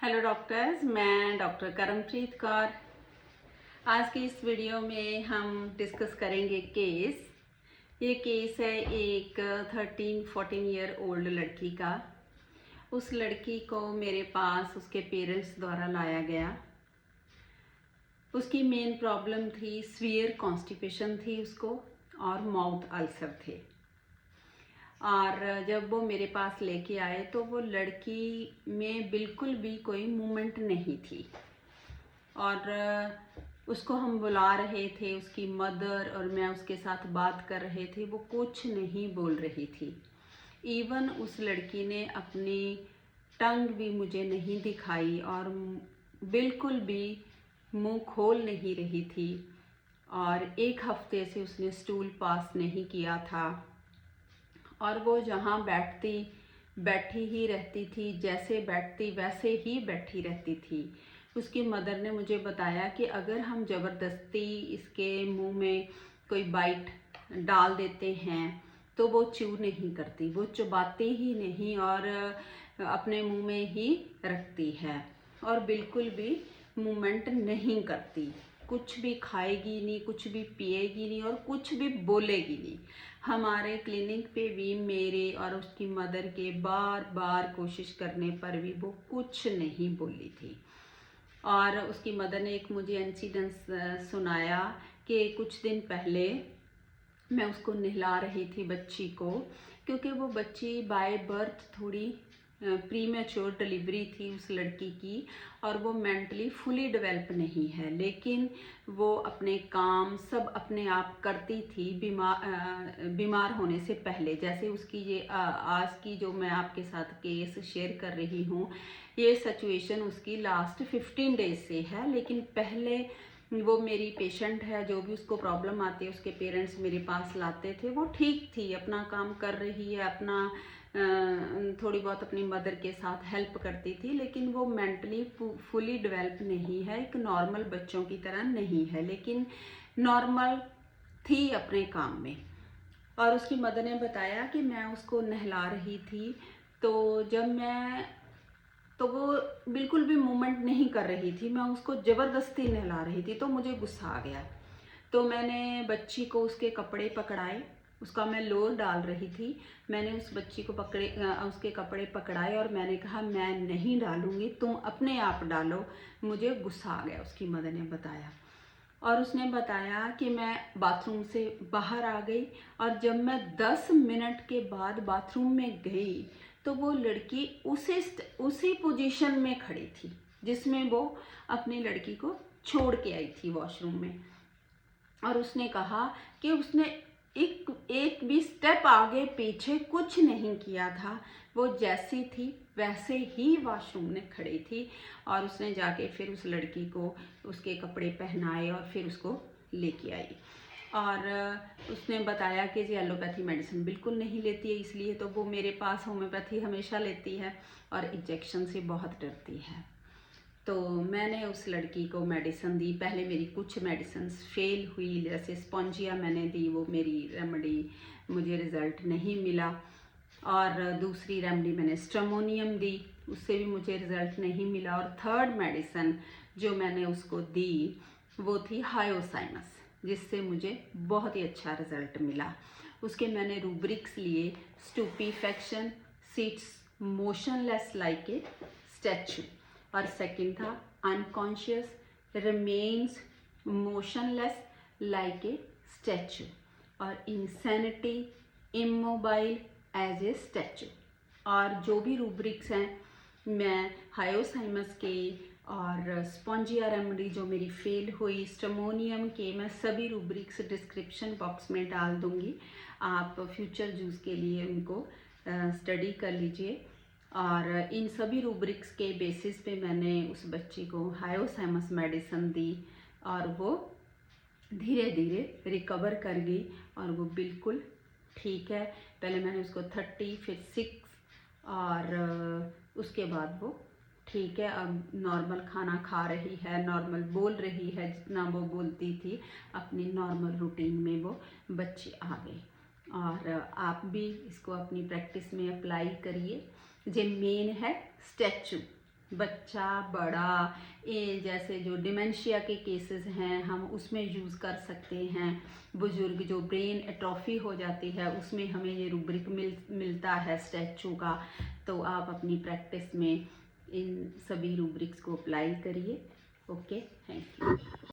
Hello doctors, मैं doctor करमप्रीत Kaur. आज की इस वीडियो में हम डिस्कस करेंगे केस। ये केस है एक 13-14 ईयर ओल्ड लड़की का। उस लड़की को मेरे पास उसके पेरेंट्स द्वारा लाया गया। उसकी मेन प्रॉब्लम थी सीवियर कॉन्स्टिपेशन थी उसको, और माउथ अल्सर थे। और जब वो मेरे पास लेके आए तो वो लड़की में बिल्कुल भी कोई मूवमेंट नहीं थी। और उसको हम बुला रहे थे, उसकी मदर और मैं उसके साथ बात कर रहे थे, वो कुछ नहीं बोल रही थी। इवन उस लड़की ने अपनी टंग भी मुझे नहीं दिखाई और बिल्कुल भी मुंह खोल नहीं रही थी। और 1 हफ्ते से उसने स्टूल पास नहीं किया था। और वो जहाँ बैठी ही रहती थी, जैसे बैठती वैसे ही बैठी रहती थी। उसकी मदर ने मुझे बताया कि अगर हम ज़बरदस्ती इसके मुंह में कोई बाइट डाल देते हैं तो वो च्यू नहीं करती, वो चबाती ही नहीं और अपने मुंह में ही रखती है और बिल्कुल भी मूवमेंट नहीं करती। कुछ भी खाएगी नहीं, कुछ भी पिएगी नहीं और कुछ भी बोलेगी नहीं। हमारे क्लिनिक पे भी मेरे और उसकी मदर के बार बार कोशिश करने पर भी वो कुछ नहीं बोली थी। और उसकी मदर ने एक मुझे इंसिडेंस सुनाया कि कुछ दिन पहले मैं उसको नहला रही थी बच्ची को, क्योंकि वो बच्ची बाय बर्थ थोड़ी प्रीमेच्योर डिलीवरी थी उस लड़की की और वो मेंटली फुली डेवलप नहीं है, लेकिन वो अपने काम सब अपने आप करती थी बीमार होने से पहले। जैसे उसकी ये आज की जो मैं आपके साथ केस शेयर कर रही हूँ, ये सिचुएशन उसकी लास्ट 15 डेज से है, लेकिन पहले वो मेरी पेशेंट है, जो भी उसको प्रॉब्लम आती है उसके पेरेंट्स मेरे पास लाते थे, वो ठीक थी, अपना काम कर रही है, अपना थोड़ी बहुत अपनी मदर के साथ हेल्प करती थी, लेकिन वो मेंटली फुली डेवलप नहीं है, एक नॉर्मल बच्चों की तरह नहीं है, लेकिन नॉर्मल थी अपने काम में। और उसकी मदर ने बताया कि मैं उसको नहला रही थी, तो वो बिल्कुल भी मूवमेंट नहीं कर रही थी। मैं उसको ज़बरदस्ती नहला रही थी तो मुझे गुस्सा आ गया। तो मैंने बच्ची को उसके कपड़े पकड़ाए, उसका मैं लोर डाल रही थी। मैंने उस बच्ची को उसके कपड़े पकड़ाए और मैंने कहा मैं नहीं डालूंगी, तुम अपने आप डालो। मुझे गुस्सा आ गया, उसकी मदर ने बताया। और उसने बताया कि मैं बाथरूम से बाहर आ गई और जब मैं 10 मिनट के बाद बाथरूम में गई तो वो लड़की उसी पोजीशन में खड़ी थी जिसमें वो अपनी लड़की को छोड़ के आई थी वॉशरूम में। और उसने कहा कि उसने एक भी स्टेप आगे पीछे कुछ नहीं किया था, वो जैसी थी वैसे ही वॉशरूम में खड़ी थी। और उसने जाके फिर उस लड़की को उसके कपड़े पहनाए और फिर उसको लेके आई। और उसने बताया कि जी एलोपैथी मेडिसिन बिल्कुल नहीं लेती है, इसलिए तो वो मेरे पास होम्योपैथी हमेशा लेती है और इंजेक्शन से बहुत डरती है। तो मैंने उस लड़की को मेडिसिन दी। पहले मेरी कुछ मेडिसिन फेल हुई, जैसे स्पॉन्जिया मैंने दी, वो मेरी रेमेडी मुझे रिज़ल्ट नहीं मिला। और दूसरी रेमेडी मैंने स्ट्रेमोनियम दी, उससे भी मुझे रिज़ल्ट नहीं मिला। और थर्ड मेडिसिन जो मैंने उसको दी वो थी हायोसाइनस, जिससे मुझे बहुत ही अच्छा रिज़ल्ट मिला। उसके मैंने रूब्रिक्स लिए, stupefaction, sits motionless like a statue, और सेकंड था unconscious, remains motionless like a statue, और insanity, immobile as a statue. और जो भी रूब्रिक्स हैं मैं हायोसाइमस के और स्पॉन्जिया रेमेडी जो मेरी फेल हुई, स्ट्रेमोनियम के, मैं सभी रूब्रिक्स डिस्क्रिप्शन बॉक्स में डाल दूंगी। आप फ्यूचर यूज़ के लिए उनको स्टडी कर लीजिए। और इन सभी रूब्रिक्स के बेसिस पे मैंने उस बच्ची को हायोसाइमस मेडिसिन दी और वो धीरे धीरे रिकवर कर गई और वो बिल्कुल ठीक है। पहले मैंने उसको 30, फिर 6 और उसके बाद वो ठीक है, अब नॉर्मल खाना खा रही है, नॉर्मल बोल रही है, जितना वो बोलती थी अपनी नॉर्मल रूटीन में वो बच्ची आ गई। और आप भी इसको अपनी प्रैक्टिस में अप्लाई करिए। जो मेन है स्टैचू, बच्चा बड़ा, ये जैसे जो डिमेंशिया के केसेस हैं हम उसमें यूज़ कर सकते हैं। बुजुर्ग जो ब्रेन एट्रोफी हो जाती है उसमें हमें ये रूब्रिक मिलता है स्टैचू का। तो आप अपनी प्रैक्टिस में इन सभी रूब्रिक्स को अप्लाई करिए। Okay, thank you.